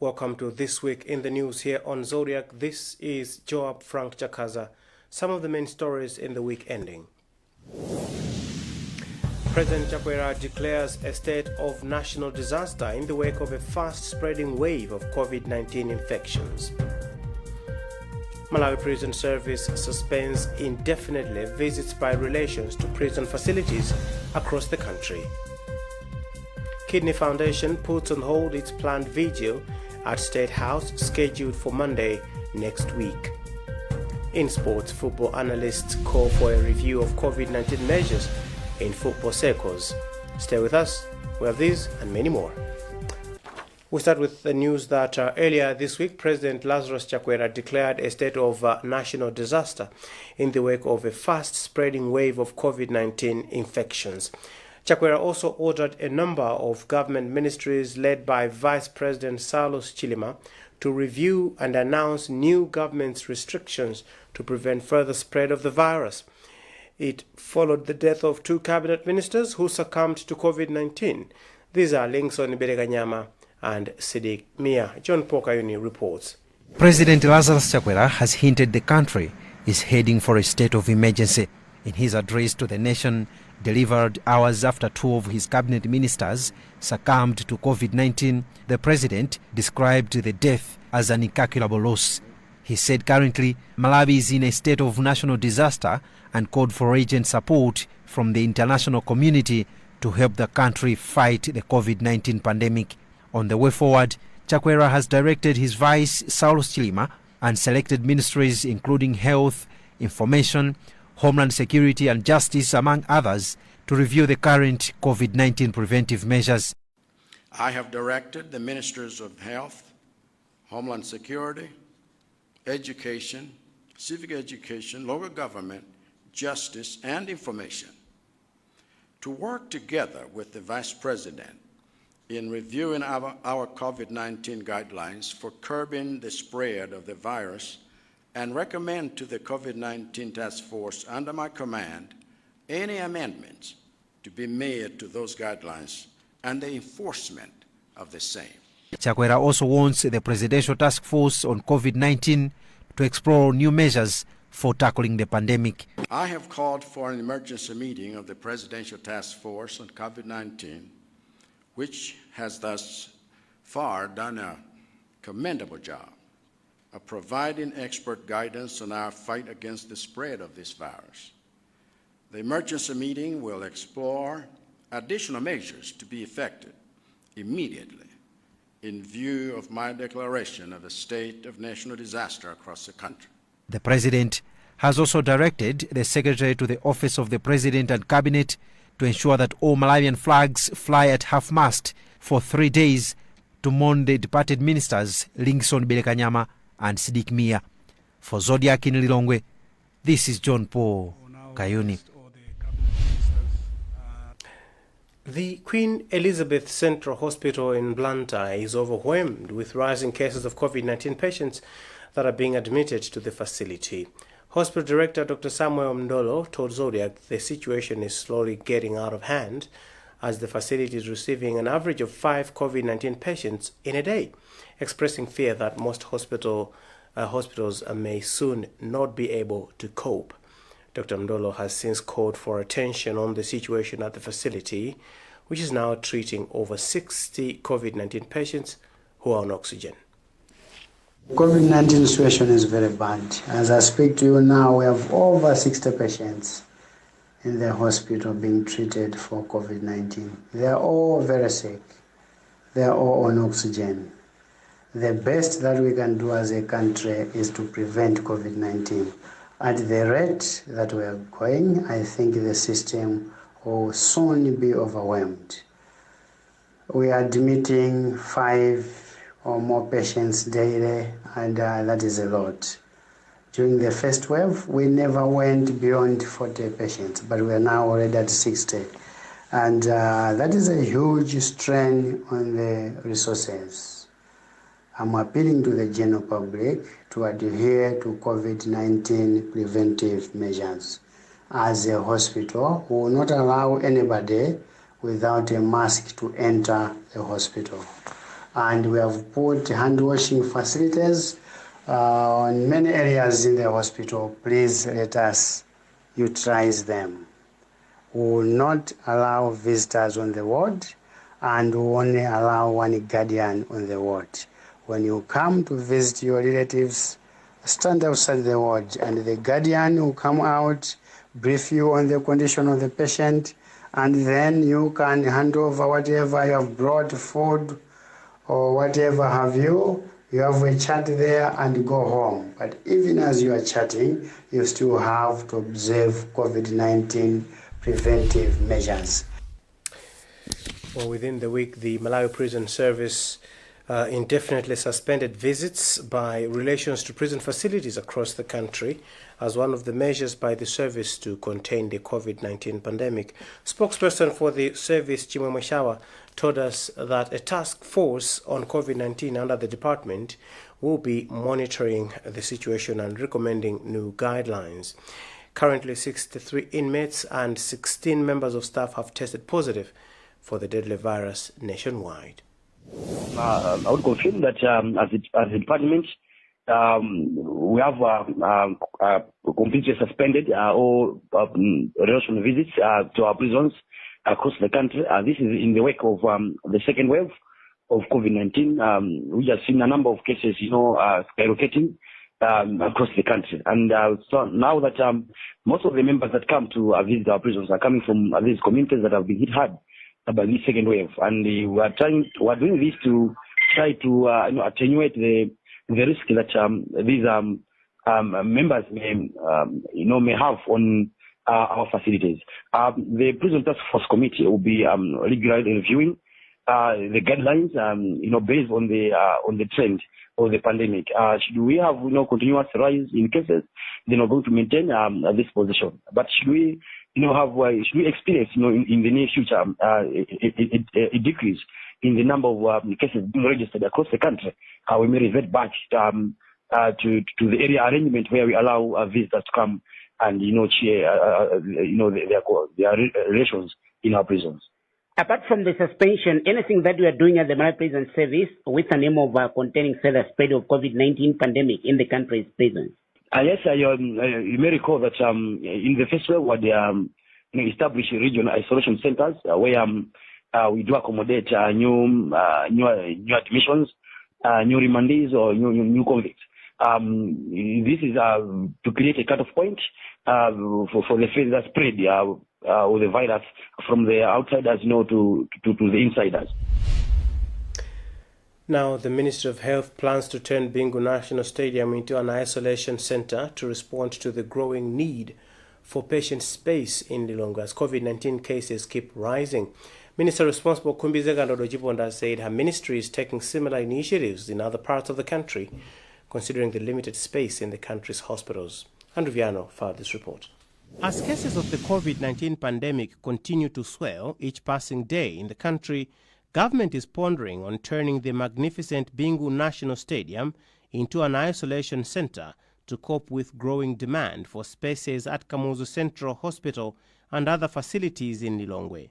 Welcome to This Week in the News here on Zodiac. This is Joab Frank Chakaza. Some of the main stories in the week ending. President Chakwera declares a state of national disaster in the wake of a fast-spreading wave of COVID-19 infections. Malawi Prison Service suspends indefinitely visits by relations to prison facilities across the country. Kidney Foundation puts on hold its planned vigil at State House scheduled for Monday next week. In sports, football analysts call for a review of COVID-19 measures in football circles. Stay with us. We have these and many more. We start with the news that earlier this week, President Lazarus Chakwera declared a state of national disaster in the wake of a fast-spreading wave of COVID-19 infections. Chakwera also ordered a number of government ministries led by Vice President Salus Chilima to review and announce new government's restrictions to prevent further spread of the virus. It followed the death of two cabinet ministers who succumbed to COVID-19. These are Lingson Bereganyama and Sidik Mia. John Pokayuni reports. President Lazarus Chakwera has hinted the country is heading for a state of emergency. In his address to the nation, delivered hours after two of his cabinet ministers succumbed to COVID-19, the president described the death as an incalculable loss. He said currently Malawi is in a state of national disaster and called for urgent support from the international community to help the country fight the COVID-19 pandemic. On the way forward, Chakwera has directed his vice, Salus Chilima, and selected ministries including health, information, Homeland Security and Justice, among others, to review the current COVID-19 preventive measures. I have directed the Ministers of Health, Homeland Security, Education, Civic Education, Local Government, Justice, and Information to work together with the Vice President in reviewing our COVID-19 guidelines for curbing the spread of the virus and recommend to the COVID-19 task force under my command any amendments to be made to those guidelines and the enforcement of the same. Chakwera also wants the Presidential Task Force on COVID-19 to explore new measures for tackling the pandemic. I have called for an emergency meeting of the Presidential Task Force on COVID-19, which has thus far done a commendable job of providing expert guidance on our fight against the spread of this virus. The emergency meeting will explore additional measures to be effected immediately in view of my declaration of a state of national disaster across the country. The President has also directed the Secretary to the Office of the President and Cabinet to ensure that all Malawian flags fly at half-mast for 3 days to mourn the departed ministers Lingson Berekanyama and Sidik Mia. For Zodiak in Lilongwe, this is John Paul Kayuni. The Queen Elizabeth Central Hospital in Blantyre is overwhelmed with rising cases of COVID-19 patients that are being admitted to the facility. Hospital Director Dr. Samuel Mndolo told Zodiac the situation is slowly getting out of hand as the facility is receiving an average of 5 COVID-19 patients in a day, expressing fear that most hospitals may soon not be able to cope. Dr. Mndolo has since called for attention on the situation at the facility, which is now treating over 60 COVID-19 patients who are on oxygen. COVID-19 situation is very bad. As I speak to you now, we have over 60 patients in the hospital being treated for COVID-19. They are all very sick. They are all on oxygen. The best that we can do as a country is to prevent COVID-19. At the rate that we are going, I think the system will soon be overwhelmed. We are admitting 5 or more patients daily, and that is a lot. During the first wave, we never went beyond 40 patients, but we are now already at 60. And that is a huge strain on the resources. I'm appealing to the general public to adhere to COVID-19 preventive measures. As a hospital, we will not allow anybody without a mask to enter the hospital. and we have put hand washing facilities in many areas in the hospital. Please let us utilize them. We will not allow visitors on the ward, and we only allow one guardian on the ward. When you come to visit your relatives, stand outside the ward, and the guardian will come out, brief you on the condition of the patient, and then you can hand over whatever you have brought, food or whatever have you. You have a chat there and go home. But even as you are chatting, you still have to observe COVID-19 preventive measures. Well, within the week, the Malawi Prison Service indefinitely suspended visits by relations to prison facilities across the country as one of the measures by the service to contain the COVID-19 pandemic. Spokesperson for the service, Chimwemwe Shawa, told us that a task force on COVID-19 under the department will be monitoring the situation and recommending new guidelines. Currently, 63 inmates and 16 members of staff have tested positive for the deadly virus nationwide. I would confirm that as a department, we have completely suspended all relation visits to our prisons across the country. This is in the wake of the second wave of COVID-19. We have seen a number of cases, skyrocketing across the country. And so now that most of the members that come to visit our prisons are coming from these communities that have been hit hard by this second wave, and we are doing this to try to attenuate the risk that these members may have on our facilities. The Prison Task Force Committee will be regularly reviewing the guidelines, based on the trend of the pandemic. Should we have continuous rise in cases, then we're going to maintain this position. But should we experience in the near future a decrease in the number of cases being registered across the country, we may revert back to the area arrangement where we allow visitors to come and share their relations in our prisons. Apart from the suspension, anything that we are doing at the Malawi Prison Service with the name of containing further spread of COVID-19 pandemic in the country's prisons? Yes, you may recall that in the first wave, we established regional isolation centers where we do accommodate new admissions, new remandees, or new convicts. This is to create a cutoff point for the further spread of the virus from the outsiders, to the insiders. Now, the Ministry of Health plans to turn Bingu National Stadium into an isolation center to respond to the growing need for patient space in Lilongwe as COVID-19 cases keep rising. Minister responsible Kumbizega Ndodojiponda said her ministry is taking similar initiatives in other parts of the country, considering the limited space in the country's hospitals. Andrew Viano filed this report. As cases of the COVID-19 pandemic continue to swell each passing day in the country, government is pondering on turning the magnificent Bingu National Stadium into an isolation center to cope with growing demand for spaces at Kamuzu Central Hospital and other facilities in Lilongwe.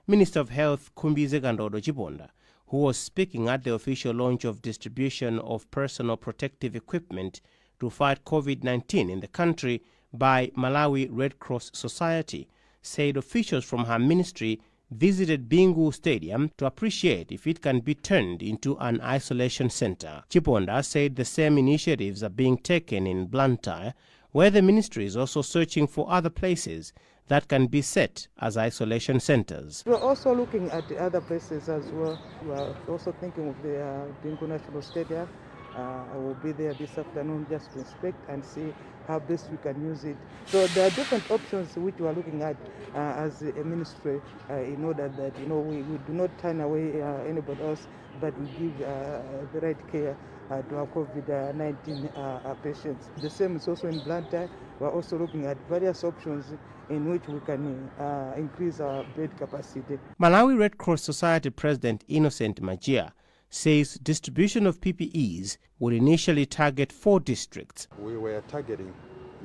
Minister of Health Kumbizega Ndodojiponda, who was speaking at the official launch of distribution of personal protective equipment to fight COVID-19 in the country by Malawi Red Cross Society, said officials from her ministry visited Bingu Stadium to appreciate if it can be turned into an isolation center. Chiponda said the same initiatives are being taken in Blantyre, where the ministry is also searching for other places that can be set as isolation centers. We're also looking at the other places as well. We're also thinking of the Bingu National Stadium. I will be there this afternoon just to inspect and see how best we can use it. So there are different options which we are looking at as a ministry in order that we do not turn away anybody else, but we give the right care to our COVID-19 patients. The same is also in Blantyre. We're also looking at various options in which we can increase our bed capacity. Malawi Red Cross Society President Innocent Majia says distribution of PPEs will initially target 4 districts. We were targeting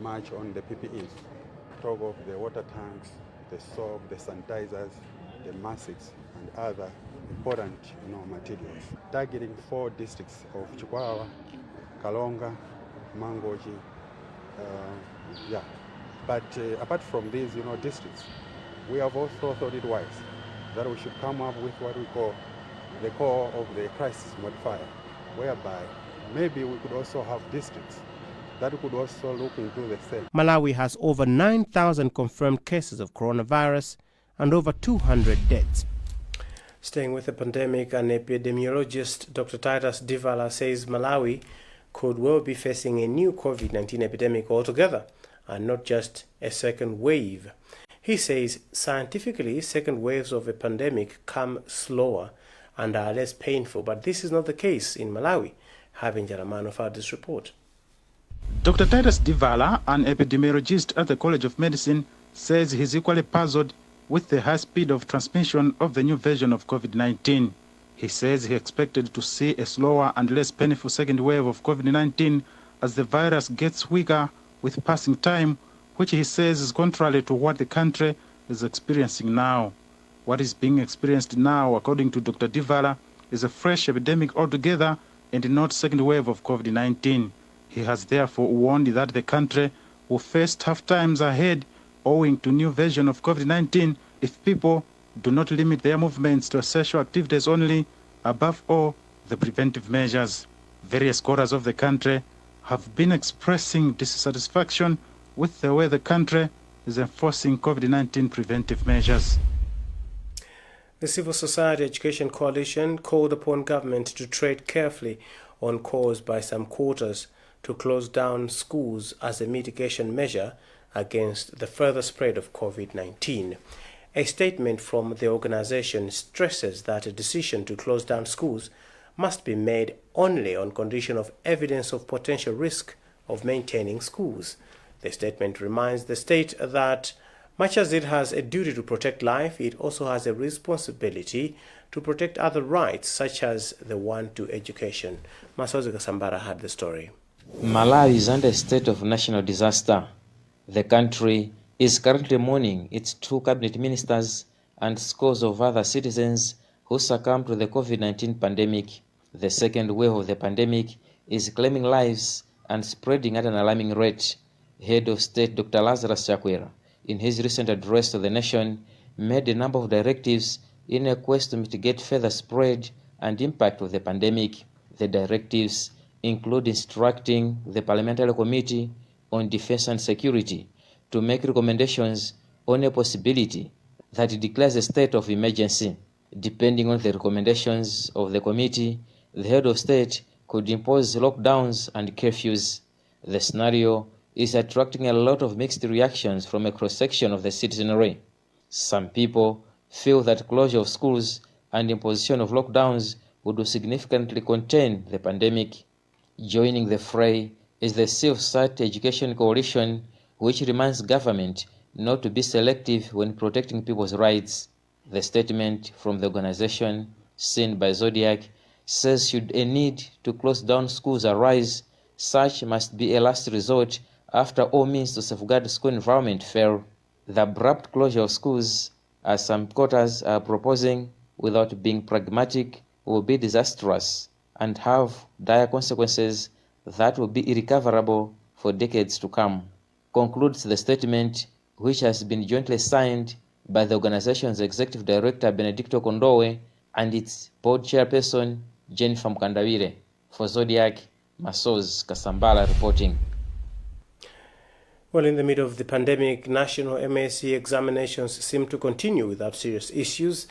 much on the PPEs, talk of the water tanks, the soap, the sanitizers, the masks, and other important materials, targeting 4 districts of Chikwawa, Kalonga, Mangochi. But apart from these districts, we have also thought it wise that we should come up with what we call the core of the crisis modifier, whereby maybe we could also have districts that could also look into the same. Malawi has over 9,000 confirmed cases of coronavirus and over 200 deaths. Staying with the pandemic, an epidemiologist, Dr. Titus Divala, says Malawi could well be facing a new COVID-19 epidemic altogether, and not just a second wave. He says scientifically, second waves of a pandemic come slower and are less painful, but this is not the case in Malawi. Having Jaramano filed this report. Dr. Titus Divala, an epidemiologist at the College of Medicine, says he's equally puzzled with the high speed of transmission of the new version of COVID-19. He says he expected to see a slower and less painful second wave of COVID-19 as the virus gets weaker with passing time, which he says is contrary to what the country is experiencing now. What is being experienced now, according to Dr. Divala, is a fresh epidemic altogether and not second wave of COVID-19. He has therefore warned that the country will face tough times ahead owing to new version of COVID-19 if people do not limit their movements to essential activities only, above all, the preventive measures. Various quarters of the country have been expressing dissatisfaction with the way the country is enforcing COVID-19 preventive measures. The Civil Society Education Coalition called upon government to tread carefully on calls by some quarters to close down schools as a mitigation measure against the further spread of COVID-19. A statement from the organization stresses that a decision to close down schools must be made only on condition of evidence of potential risk of maintaining schools. The statement reminds the state that much as it has a duty to protect life, it also has a responsibility to protect other rights, such as the one to education. Masozi Kasambara had the story. Malawi is under a state of national disaster. The country is currently mourning its 2 cabinet ministers and scores of other citizens who succumbed to the COVID-19 pandemic. The second wave of the pandemic is claiming lives and spreading at an alarming rate. Head of State Dr. Lazarus Chakwera, in his recent address to the nation, made a number of directives in a quest to mitigate further spread and impact of the pandemic. The directives include instructing the Parliamentary Committee on Defense and Security to make recommendations on a possibility that it declares a state of emergency. Depending on the recommendations of the committee, the head of state could impose lockdowns and curfews. The scenario is attracting a lot of mixed reactions from a cross-section of the citizenry. Some people feel that closure of schools and imposition of lockdowns would significantly contain the pandemic. Joining the fray is the Civil Society Education Coalition, which reminds government not to be selective when protecting people's rights. The statement from the organization, seen by Zodiak, says should a need to close down schools arise, such must be a last resort after all means to safeguard school environment fail. The abrupt closure of schools, as some quarters are proposing, without being pragmatic, will be disastrous and have dire consequences that will be irrecoverable for decades to come, concludes the statement, which has been jointly signed by the organization's executive director Benedicto Kondowe and its board chairperson Jennifer Mkandawire. For Zodiak, Masoz Kasambala reporting. Well, in the middle of the pandemic, national MSc examinations seem to continue without serious issues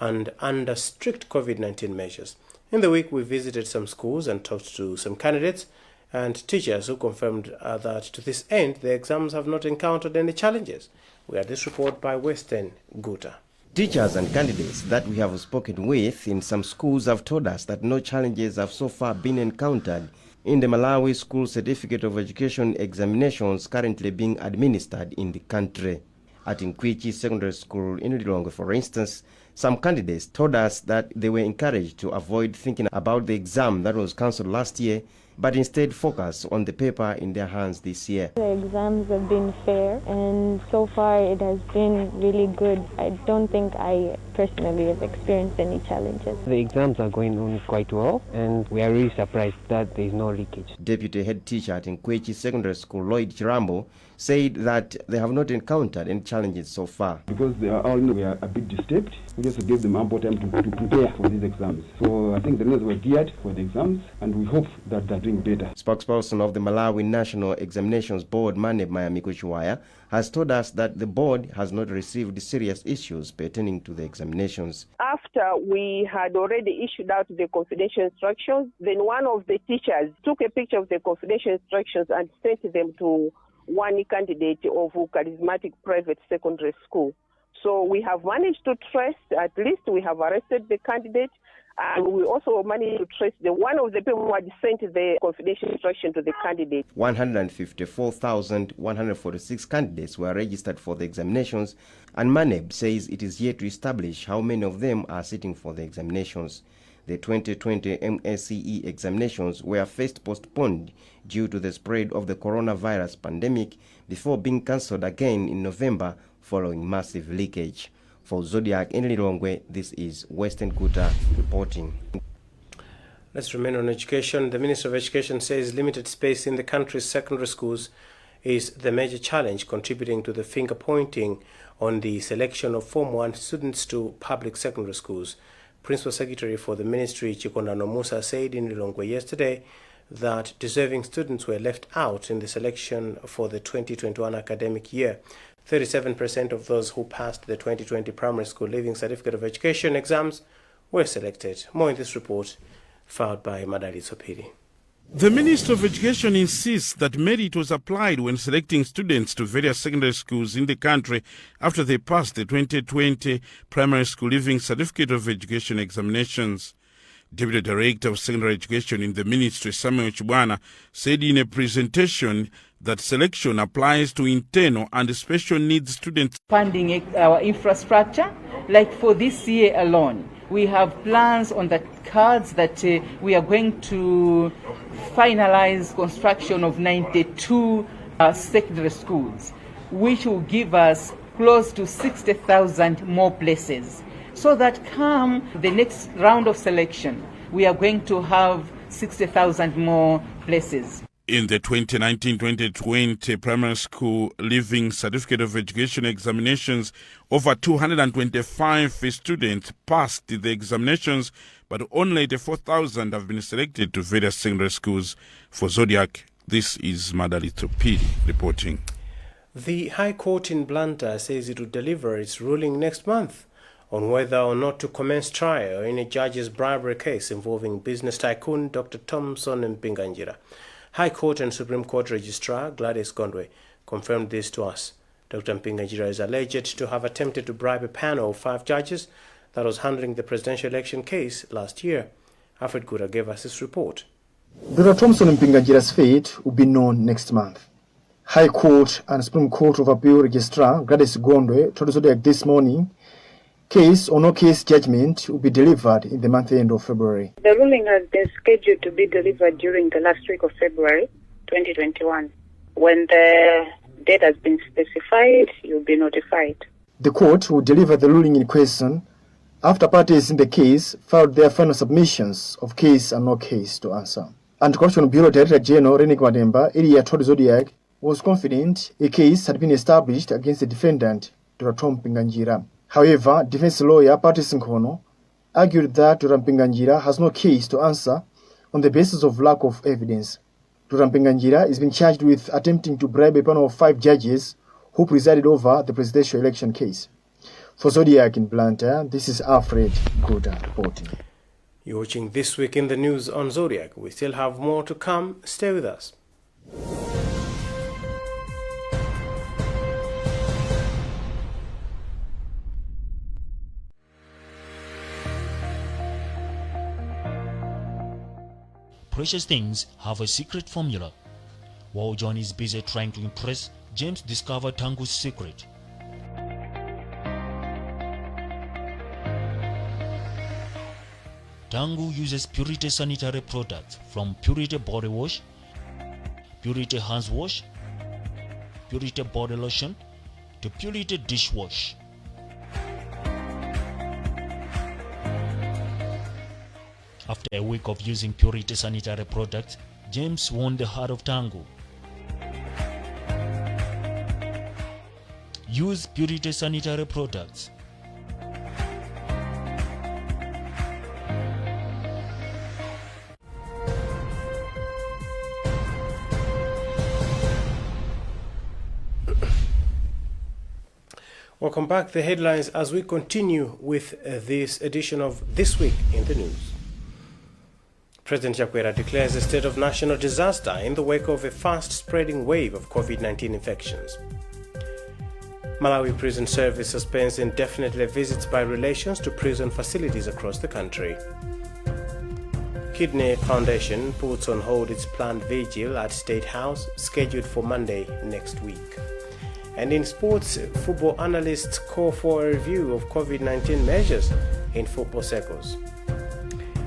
and under strict COVID-19 measures. In the week, we visited some schools and talked to some candidates and teachers who confirmed that to this end, the exams have not encountered any challenges. We have this report by Western Guta. Teachers and candidates that we have spoken with in some schools have told us that no challenges have so far been encountered in the Malawi School Certificate of Education examinations currently being administered in the country. At Nkwichi Secondary School in Lilongwe, for instance, some candidates told us that they were encouraged to avoid thinking about the exam that was cancelled last year but instead focus on the paper in their hands this year. The exams have been fair, and so far it has been really good. I don't think I personally have experienced any challenges. The exams are going on quite well, and we are really surprised that there is no leakage. Deputy head teacher at Nkwechi Secondary School, Lloyd Chirambo, said that they have not encountered any challenges so far. Because we are a bit disturbed, we just gave them ample time to prepare for these exams. So I think the learners were geared for the exams, and we hope that they're doing better. Spokesperson of the Malawi National Examinations Board, Mane Mayamikuchiwaya, has told us that the board has not received serious issues pertaining to the examinations. After we had already issued out the confidential instructions, then one of the teachers took a picture of the confidential instructions and sent them to one candidate of charismatic private secondary school. So we have managed to trace, at least we have arrested the candidate, and we also managed to trace the one of the people who had sent the confidential instruction to the candidate. 154,146 candidates were registered for the examinations, and Maneb says it is yet to establish how many of them are sitting for the examinations. The 2020 MSCE examinations were first postponed due to the spread of the coronavirus pandemic before being cancelled again in November following massive leakage. For Zodiak in Lilongwe, this is Western Kuta reporting. Let's remain on education. The Minister of Education says limited space in the country's secondary schools is the major challenge contributing to the finger pointing on the selection of Form 1 students to public secondary schools. Principal Secretary for the Ministry, Chikondano Musa, said in Lilongwe yesterday that deserving students were left out in the selection for the 2021 academic year. 37% of those who passed the 2020 Primary School Leaving Certificate of Education exams were selected. More in this report, filed by Madali Sopiri. The Minister of Education insists that merit was applied when selecting students to various secondary schools in the country after they passed the 2020 Primary School Leaving Certificate of Education examinations. Deputy Director of Secondary Education in the Ministry, Samuel Chibwana, said in a presentation that selection applies to internal and special needs students. Funding our infrastructure, like for this year alone, we have plans on the cards that we are going to finalize construction of 92 secondary schools, which will give us close to 60,000 more places. So that come the next round of selection, we are going to have 60,000 more places. In the 2019-2020 Primary School Leaving Certificate of Education examinations, over 225 students passed the examinations, but only 84,000 have been selected to various secondary schools. For Zodiac, this is Madalito P reporting. The High Court in Blantyre says it will deliver its ruling next month on whether or not to commence trial in a judge's bribery case involving business tycoon Dr. Thompson Mpinganjira. High Court and Supreme Court Registrar Gladys Gondwe confirmed this to us. Dr. Mpinganjira is alleged to have attempted to bribe a panel of 5 judges that was handling the presidential election case last year. Alfred Gura gave us this report. Dr. Thompson Mpinganjira's fate will be known next month. High Court and Supreme Court of Appeal Registrar Gladys Gondwe told Zodiac this morning case or no case judgment will be delivered in the month end of February. The ruling has been scheduled to be delivered during the last week of February 2021. When the date has been specified, you'll be notified. The court will deliver the ruling in question after parties in the case filed their final submissions of case and no case to answer. Anti-Corruption Bureau Director General Renik Mademba earlier told Zodiac was confident a case had been established against the defendant, Dr. Tom Mpinganjira. However, defense lawyer Patrice Nkono argued that Dr. Mpinganjira has no case to answer on the basis of lack of evidence. Dr. Mpinganjira is being charged with attempting to bribe a panel of 5 judges who presided over the presidential election case. For Zodiac in Blantyre, this is Alfred Guda reporting. You're watching This Week in the News on Zodiac. We still have more to come. Stay with us. Precious things have a secret formula. While John is busy trying to impress, James discovered Tangu's secret. Tangu uses Purity sanitary products from Purity body wash, Purity hands wash, Purity body lotion to Purity dishwash. After a week of using Purity sanitary products, James won the heart of Tangu. Use Purity sanitary products. Welcome back. The headlines as we continue with this edition of This Week in the News. President Chakwera declares a state of national disaster in the wake of a fast-spreading wave of COVID-19 infections. Malawi Prison Service suspends indefinitely visits by relations to prison facilities across the country. Kidney Foundation puts on hold its planned vigil at State House, scheduled for Monday next week. And in sports, football analysts call for a review of COVID-19 measures in football circles.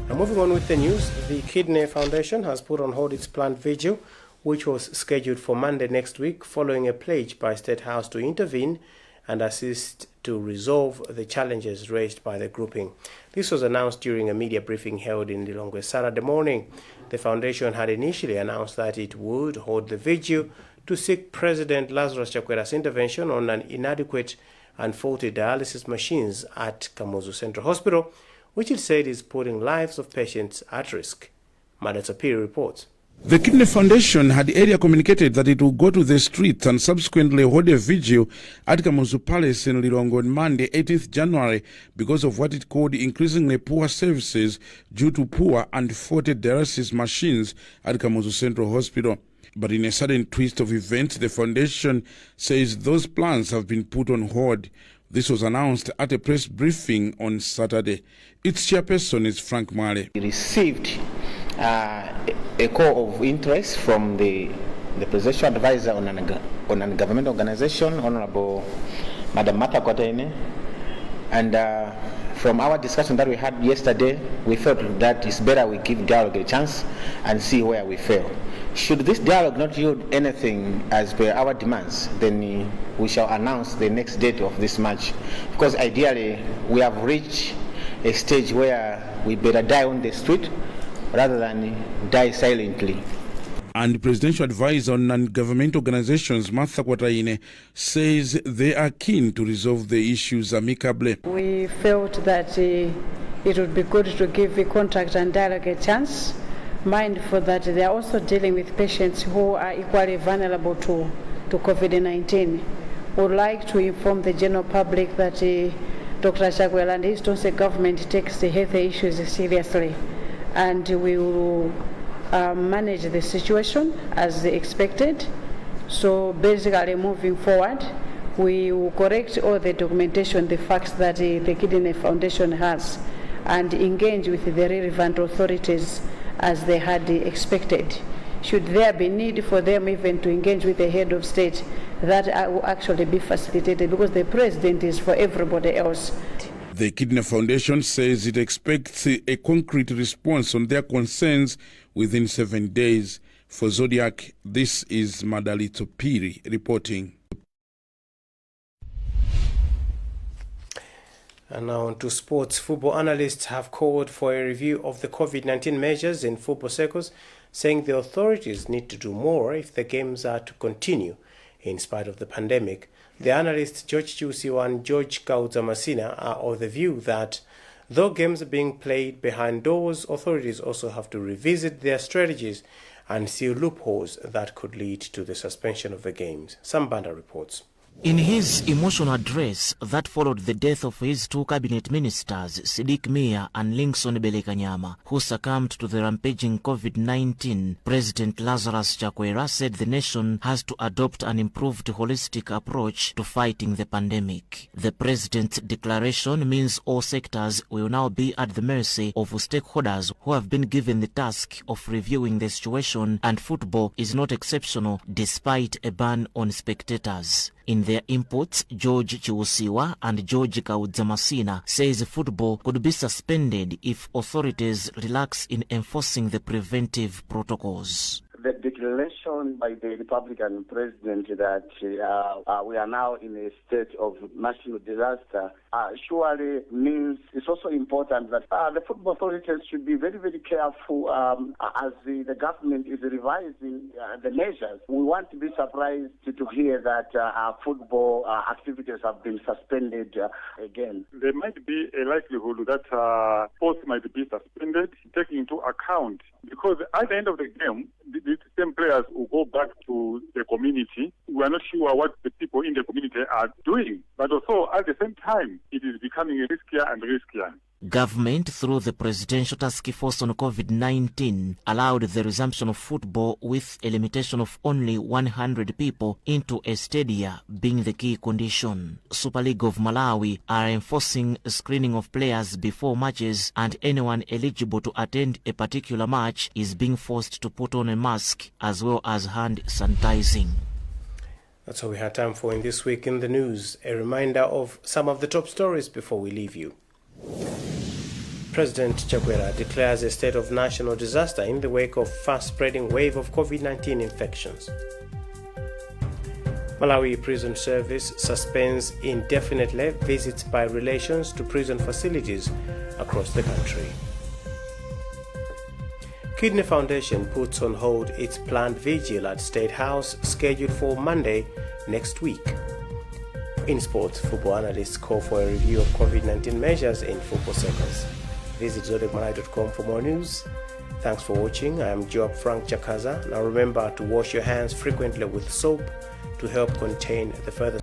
Now moving on with the news, the Kidney Foundation has put on hold its planned vigil, which was scheduled for Monday next week, following a pledge by State House to intervene and assist to resolve the challenges raised by the grouping. This was announced during a media briefing held in Lilongwe Saturday morning. The foundation had initially announced that it would hold the vigil to seek President Lazarus Chakwera's intervention on an inadequate and faulty dialysis machines at Kamuzu Central Hospital, which it said is putting lives of patients at risk. Madatapiri reports. The Kidney Foundation had earlier communicated that it would go to the streets and subsequently hold a vigil at Kamuzu Palace in Lilongwe on Monday, 18th January, because of what it called increasingly poor services due to poor and faulty dialysis machines at Kamuzu Central Hospital. But in a sudden twist of events, the foundation says those plans have been put on hold. This was announced at a press briefing on Saturday. Its chairperson is Frank Male. We received a call of interest from the presidential advisor on an government organization, Honorable Madam Martha Kotaine, and from our discussion that we had yesterday, we felt that it's better we give dialogue a chance and see where we fail. Should this dialogue not yield anything as per our demands, then we shall announce the next date of this match. Because ideally, we have reached a stage where we better die on the street rather than die silently. And Presidential Advisor on Non-Government Organizations, Martha Kotaine, says they are keen to resolve the issues amicably. We felt that it would be good to give the contact and dialogue a chance, mindful that they are also dealing with patients who are equally vulnerable to COVID-19. We would like to inform the general public that Dr. Chakwera and his Tonse government takes the health issues seriously, and we will manage the situation as expected. So basically moving forward, we will correct all the documentation, the facts that the Kidney Foundation has, and engage with the relevant authorities as they had expected. Should there be need for them even to engage with the head of state, that will actually be facilitated, because the president is for everybody else. The Kidney Foundation says it expects a concrete response on their concerns within 7 days. For Zodiac, this is Madalito Piri reporting. And now on to sports. Football analysts have called for a review of the COVID-19 measures in football circles, saying the authorities need to do more if the games are to continue in spite of the pandemic. The analysts George Chusiwa and George Kauzamasina are of the view that though games are being played behind doors, authorities also have to revisit their strategies and see loopholes that could lead to the suspension of the games. Sambanda reports. In his emotional address that followed the death of his two cabinet ministers, Sidik Mia and Linkson Belekanyama, who succumbed to the rampaging COVID-19, President Lazarus Chakwera said the nation has to adopt an improved holistic approach to fighting the pandemic. The president's declaration means all sectors will now be at the mercy of stakeholders who have been given the task of reviewing the situation, and football is not exceptional despite a ban on spectators. In their inputs, George Chiusiwa and George Kaudzamasina says football could be suspended if authorities relax in enforcing the preventive protocols. The declaration by the Republican president that we are now in a state of national disaster surely means it's also important that the football authorities should be very, very careful as the government is revising the measures. We want to be surprised to hear that football activities have been suspended again. There might be a likelihood that sports might be suspended, taking into account, because at the end of the game, these same players will go back to the community. We are not sure what the people in the community are doing, but also at the same time, it is becoming riskier and riskier. Government, through the Presidential Task Force on COVID-19, allowed the resumption of football with a limitation of only 100 people into a stadia being the key condition. Super League of Malawi are enforcing screening of players before matches, and anyone eligible to attend a particular match is being forced to put on a mask as well as hand sanitizing. That's all we had time for in This Week in the News. A reminder of some of the top stories before we leave you. President Chakwera declares a state of national disaster in the wake of fast-spreading wave of COVID-19 infections. Malawi Prison Service suspends indefinitely visits by relations to prison facilities across the country. Kidney Foundation puts on hold its planned vigil at State House scheduled for Monday next week. In sports, football analysts call for a review of COVID-19 measures in football circles. Visit zodiacmalai.com for more news. Thanks for watching. I am Joab Frank Chakaza. Now remember to wash your hands frequently with soap to help contain the further